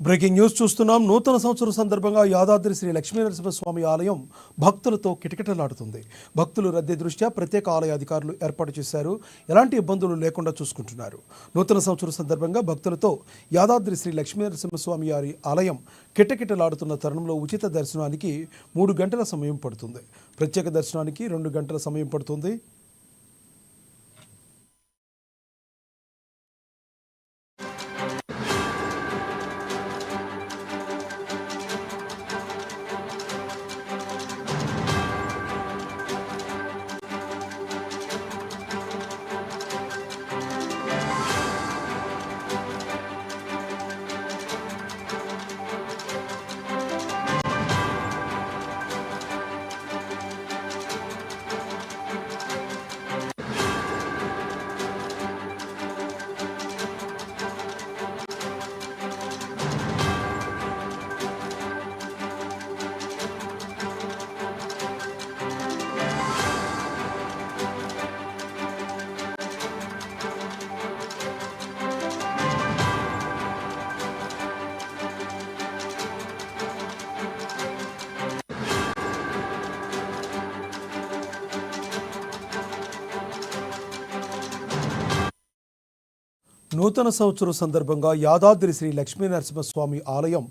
Breaking news చూస్తున్నాం. నూతన సంవత్సరం సందర్భంగా యాదాద్రి శ్రీ లక్ష్మీనరసింహస్వామి ఆలయం భక్తులతో కిటకిటలాడుతుంది. భక్తులు రద్దీ దృష్ట్యా ప్రత్యేక ఆలయ అధికారులు ఏర్పాటు చేశారు. ఎలాంటి ఇబ్బందులు లేకుండా చూసుకుంటున్నారు. నూతన సంవత్సరం సందర్భంగా భక్తులతో యాదాద్రి శ్రీ లక్ష్మీనరసింహస్వామి వారి ఆలయం కిటకిటలాడుతున్న తరుణంలో ఉచిత దర్శనానికి 3 గంటల సమయం పడుతుంది. ప్రత్యేక దర్శనానికి 2 గంటల సమయం పడుతుంది. నూతన సంవత్సరం సందర్భంగా యాదాద్రి శ్రీ లక్ష్మీనరసింహస్వామి ఆలయం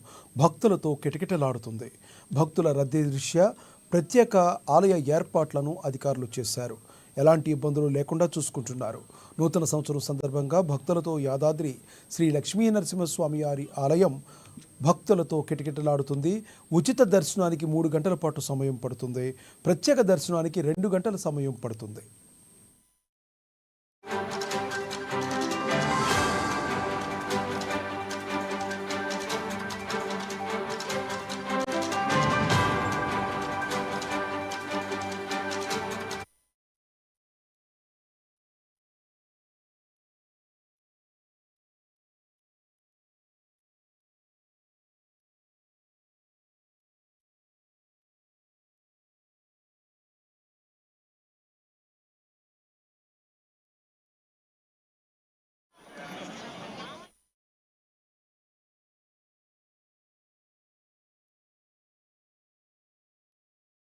భక్తులతో కిటకిటలాడుతుంది. భక్తుల రద్దీ దృష్ట్యా ప్రత్యేక ఆలయ ఏర్పాట్లను అధికారులు చేశారు. ఎలాంటి ఇబ్బందులు లేకుండా చూసుకుంటున్నారు. నూతన సంవత్సరం సందర్భంగా భక్తులతో యాదాద్రి శ్రీ లక్ష్మీనరసింహస్వామి వారి ఆలయం భక్తులతో కిటకిటలాడుతుంది. ఉచిత దర్శనానికి 3 గంటల పాటు సమయం పడుతుంది. ప్రత్యేక దర్శనానికి 2 గంటల సమయం పడుతుంది.